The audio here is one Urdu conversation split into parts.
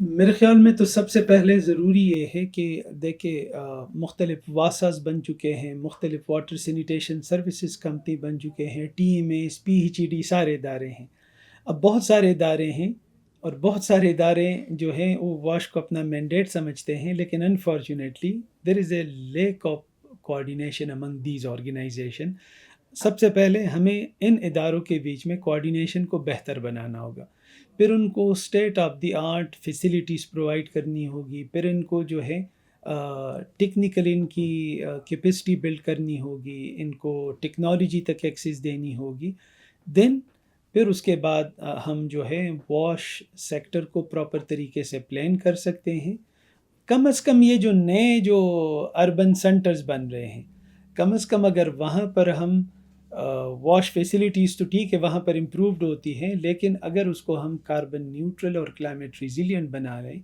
میرے خیال میں تو سب سے پہلے ضروری یہ ہے کہ دیکھیں مختلف واساز بن چکے ہیں، مختلف واٹر سینیٹیشن سروسز کمپنی بن چکے ہیں، T M S, P H E D سارے ادارے ہیں. اب بہت سارے ادارے ہیں اور بہت سارے ادارے جو ہیں وہ واش کو اپنا مینڈیٹ سمجھتے ہیں، لیکن unfortunately there is a lack of coordination among these organization. سب سے پہلے ہمیں ان اداروں کے بیچ میں کوآرڈینیشن کو بہتر بنانا ہوگا، پھر ان کو state of the art facilities provide کرنی ہوگی، پھر ان کو جو ہے ٹیکنیکل ان کی کیپیسٹی بلڈ کرنی ہوگی، ان کو ٹیکنالوجی تک ایکسیس دینی ہوگی. دین پھر اس کے بعد ہم جو ہے واش سیکٹر کو پراپر طریقے سے پلان کر سکتے ہیں. کم از کم یہ جو نئے جو اربن سینٹرز بن رہے ہیں، کم از کم اگر وہاں پر ہم واش فیسلٹیز تو ٹھیک ہے وہاں پر امپرووڈ ہوتی ہیں، لیکن اگر اس کو ہم کاربن نیوٹرل اور کلائمیٹ ریزیلینٹ بنا رہے ہیں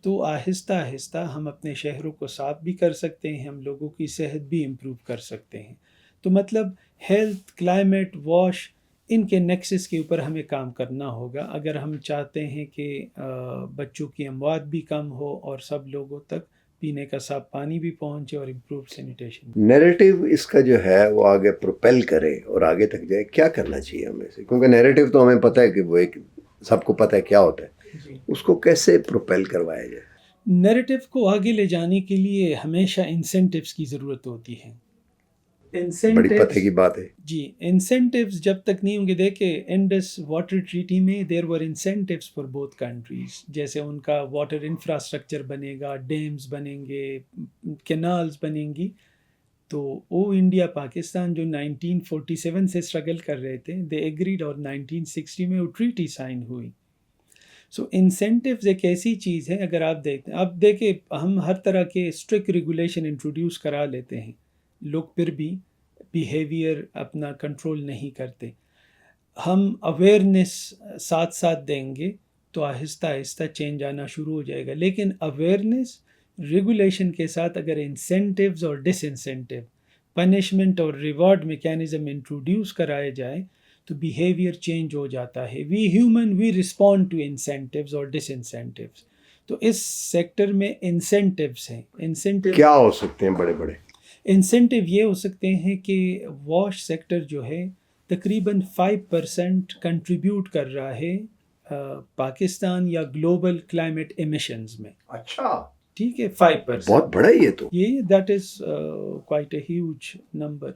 تو آہستہ آہستہ ہم اپنے شہروں کو صاف بھی کر سکتے ہیں، ہم لوگوں کی صحت بھی امپروو کر سکتے ہیں. تو مطلب ہیلتھ، کلائمیٹ، واش، ان کے نیکسس کے اوپر ہمیں کام کرنا ہوگا اگر ہم چاہتے ہیں کہ بچوں کی اموات بھی کم ہو اور سب لوگوں تک پینے کا صاف پانی بھی پہنچے اور امپروو سینیٹیشن. نیریٹو اس کا جو ہے وہ آگے پروپیل کرے اور آگے تک جائے، کیا کرنا چاہیے ہمیں سے؟ کیونکہ نیریٹو تو ہمیں پتہ ہے کہ وہ ایک سب کو پتہ ہے کیا ہوتا ہے، جی، اس کو کیسے پروپیل کروایا جائے؟ نیریٹو کو آگے لے جانے کے لیے ہمیشہ انسینٹیوز کی ضرورت ہوتی ہے. بڑی انسینٹیوز، پتہ کی بات ہے. جی انسینٹیوز جب تک نہیں ہوں گے، دیکھیں انڈس واٹر ٹریٹی میں دیر ور انسینٹیوز فار بوتھ کنٹریز. جیسے ان کا واٹر انفراسٹرکچر بنے گا، ڈیمز بنیں گے، کینالز بنیں گی، تو وہ انڈیا پاکستان جو 1947 سے اسٹرگل کر رہے تھے دے ایگریڈ اور 1960 میں وہ ٹریٹی سائن ہوئی. سو انسینٹیوز ایک ایسی چیز ہے، اگر آپ دیکھتے ہیں، اب دیکھیں ہم ہر طرح کے اسٹرکٹ ریگولیشن انٹروڈیوس کرا لیتے ہیں، لوگ پھر بھی بیہیویئر اپنا کنٹرول نہیں کرتے. ہم اویئرنیس ساتھ ساتھ دیں گے تو آہستہ آہستہ چینج آنا شروع ہو جائے گا. لیکن اویئرنیس ریگولیشن کے ساتھ اگر انسینٹیوز اور ڈس انسینٹیو، پنشمنٹ اور ریوارڈ میکینزم انٹروڈیوس کرائے جائے تو بیہیویئر چینج ہو جاتا ہے. We human we respond to incentives اور ڈس انسینٹیوز. تو اس سیکٹر میں انسینٹیوز ہیں. انسینٹیو کیا ہو سکتے ہیں بڑے بڑے؟ انسینٹیو یہ ہو سکتے ہیں کہ واش سیکٹر جو ہے تقریباً 5% کنٹریبیوٹ کر رہا ہے پاکستان یا گلوبل کلائمیٹ ایمیشنز میں. اچھا، ٹھیک ہے، 5%. بہت بڑا یہ تو. یہ that is quite a huge number.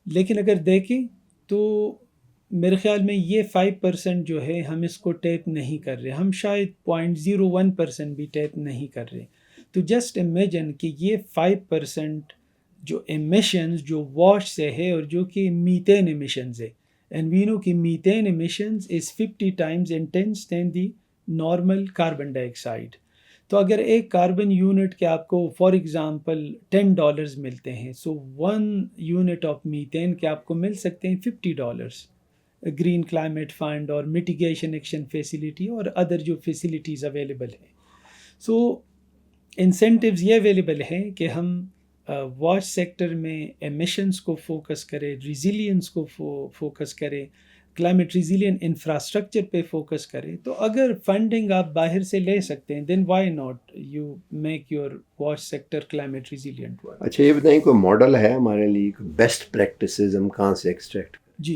لیکن اگر دیکھیں تو میرے خیال میں یہ 5% جو ہے ہم اس کو ٹیپ نہیں کر رہے، ہم شاید 0.01% بھی ٹیپ نہیں کر رہے. تو جسٹ امیجن کہ یہ 5% جو ایمیشنز جو واش سے ہے اور جو کہ میتین ایمیشنز ہے، اینڈ وی نو کہ methane emissions is 50 times intense than the normal carbon ڈائی آکسائڈ. تو اگر ایک کاربن یونٹ کے آپ کو فار ایگزامپل $10 ملتے ہیں، سو 1 یونٹ آف میتین کے آپ کو مل سکتے ہیں $50. گرین کلائمیٹ فنڈ اور میٹیگیشن ایکشن فیسلٹی اور ادر جو فیسلٹیز اویلیبل ہیں. سو انسینٹیوز یہ اویلیبل ہیں کہ ہم واش سیکٹر میں ایمیشنز کو فوکس کرے، ریزیلینس کو فوکس کرے، کلائمیٹ ریزیلینٹ انفراسٹرکچر پہ فوکس کرے. تو اگر فنڈنگ آپ باہر سے لے سکتے ہیں then why not you make your واش سیکٹر کلائمیٹ ریزیلینٹ. اچھا یہ بتائیں کوئی ماڈل ہے ہمارے لیے، بیسٹ پریکٹسز ہم کہاں سے ایکسٹریکٹ؟ جی،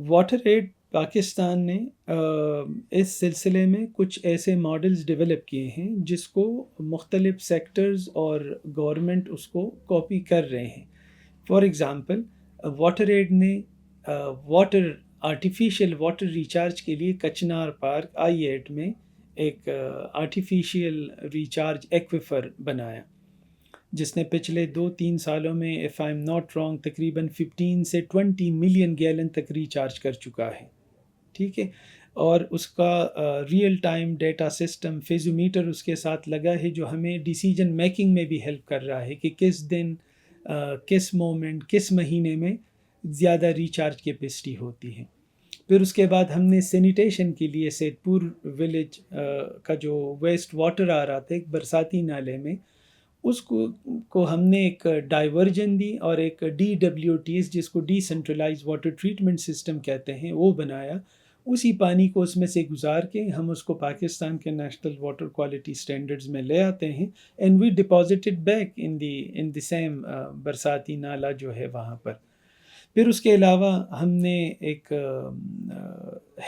واٹر ایڈ پاکستان نے اس سلسلے میں کچھ ایسے ماڈلز ڈیولپ کیے ہیں جس کو مختلف سیکٹرز اور گورنمنٹ اس کو کاپی کر رہے ہیں. فار ایگزامپل واٹر ایڈ نے واٹر آرٹیفیشیل واٹر ریچارج کے لیے کچنار پارک I-8 میں ایک آرٹیفیشیل ریچارج ایکویفر بنایا، جس نے پچھلے 2-3 سالوں میں if I'm not wrong تقریباً 15 سے 20 ملین گیلن تک ریچارج کر چکا ہے. ٹھیک ہے، اور اس کا ریئل ٹائم ڈیٹا سسٹم فیزومیٹر اس کے ساتھ لگا ہے جو ہمیں ڈیسیجن میکنگ میں بھی ہیلپ کر رہا ہے کہ کس دن، کس مومنٹ، کس مہینے میں زیادہ ریچارج کیپیسٹی ہوتی ہے. پھر اس کے بعد ہم نے سینیٹیشن کے لیے سید پور ولیج کا جو ویسٹ واٹر آ رہا تھا ایک برساتی نالے میں، اس کو ہم نے ایک ڈائیورجن دی اور ایک DWTS جس کو decentralize water treatment system کہتے ہیں وہ بنایا. اسی پانی کو اس میں سے گزار کے ہم اس کو پاکستان کے نیشنل واٹر کوالٹی سٹینڈرڈز میں لے آتے ہیں and we deposited back in the same برساتی نالا جو ہے وہاں پر. پھر اس کے علاوہ ہم نے ایک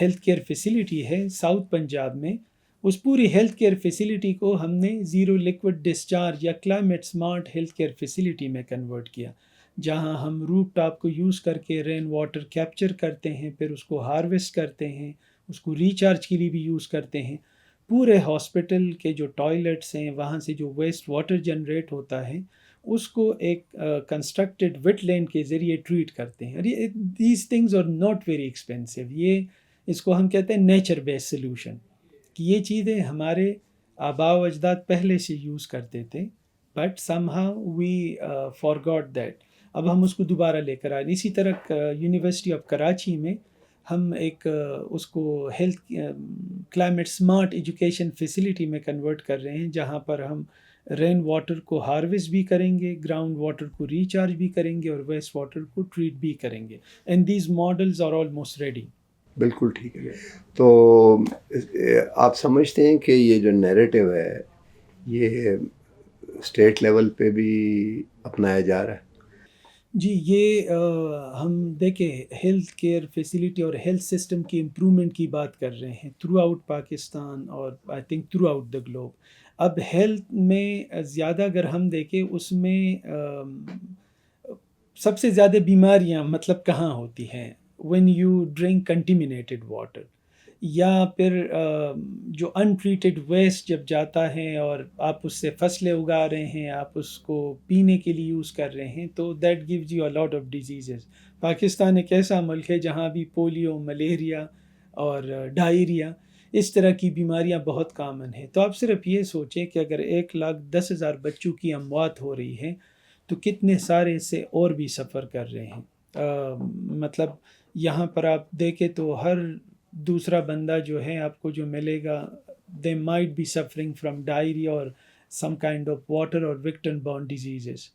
ہیلتھ کیئر فیسیلیٹی ہے ساؤتھ پنجاب میں. اس پوری ہیلتھ کیئر فیسیلیٹی کو ہم نے زیرو لیکوڈ ڈسچارج یا climate smart health care facility میں کنورٹ کیا، جہاں ہم روپ ٹاپ کو یوز کر کے رین واٹر کیپچر کرتے ہیں، پھر اس کو ہارویسٹ کرتے ہیں، اس کو ریچارج کے لیے بھی یوز کرتے ہیں. پورے ہاسپٹل کے جو ٹوائلٹس ہیں وہاں سے جو ویسٹ واٹر جنریٹ ہوتا ہے اس کو ایک کنسٹرکٹڈ ویٹ لینڈ کے ذریعے ٹریٹ کرتے ہیں. These things are not very expensive. یہ اس کو ہم کہتے ہیں نیچر بیس سلوشن، کہ یہ چیزیں ہمارے آباء و اجداد پہلے سے یوز کرتے تھے but somehow we forgot that. اب ہم اس کو دوبارہ لے کر آئے. اسی طرح یونیورسٹی آف کراچی میں ہم ایک اس کو health climate smart education facility میں کنورٹ کر رہے ہیں، جہاں پر ہم رین واٹر کو ہارویسٹ بھی کریں گے، گراؤنڈ واٹر کو ریچارج بھی کریں گے اور ویسٹ واٹر کو ٹریٹ بھی کریں گے. And these models are almost ready. بالکل ٹھیک ہے. تو آپ سمجھتے ہیں کہ یہ جو نیریٹو ہے یہ اسٹیٹ لیول پہ بھی اپنایا جا رہا ہے؟ جی، یہ ہم دیکھیں ہیلتھ کیئر فیسیلیٹی اور ہیلتھ سسٹم کی امپرومنٹ کی بات کر رہے ہیں تھرو آؤٹ پاکستان اور I think through out the globe. اب ہیلتھ میں زیادہ اگر ہم دیکھیں اس میں سب سے زیادہ بیماریاں مطلب کہاں ہوتی ہیں؟ when you drink contaminated water، یا پھر جو انٹریٹڈ ویسٹ جب جاتا ہے اور آپ اس سے فصلیں اگا رہے ہیں، آپ اس کو پینے کے لیے یوز کر رہے ہیں، تو that gives you a lot of diseases. Pakistan ایک ایسا ملک ہے جہاں بھی پولیو، ملیریا اور ڈائریا اس طرح کی بیماریاں بہت کامن ہیں. تو آپ صرف یہ سوچیں کہ اگر 1,10,000 بچوں کی اموات ہو رہی ہے تو کتنے سارے اس سے اور بھی سفر کر رہے ہیں. مطلب یہاں پر آپ دیکھیں تو ہر دوسرا بندہ جو ہے آپ کو جو ملے گا they might be suffering from diarrhea or some kind of water or vector borne diseases.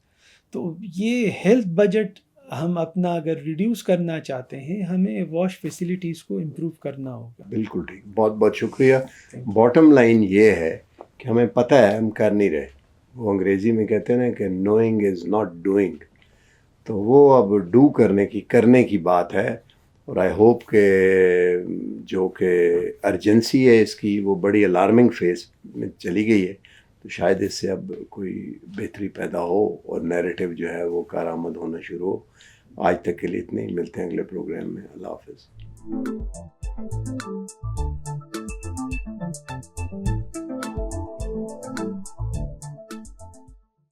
تو یہ ہیلتھ بجٹ ہم اپنا اگر ریڈیوس کرنا چاہتے ہیں ہمیں واش فیسیلیٹیز کو امپروو کرنا ہوگا. بالکل ٹھیک، بہت بہت شکریہ. باٹم لائن یہ ہے کہ ہمیں پتہ ہے ہم کر نہیں رہے. وہ انگریزی میں کہتے ہیں نا کہ نوئنگ از ناٹ ڈوئنگ. تو وہ اب ڈو کرنے کی بات ہے. اور آئی ہوپ کہ جو کہ ارجنسی ہے اس کی وہ بڑی الارمنگ فیز میں چلی گئی ہے، تو شاید اس سے اب کوئی بہتری پیدا ہو اور نیریٹو جو ہے وہ کارآمد ہونا شروع ہو. آج تک کے لیے اتنے ہی، ملتے ہیں اگلے پروگرام میں. اللہ حافظ.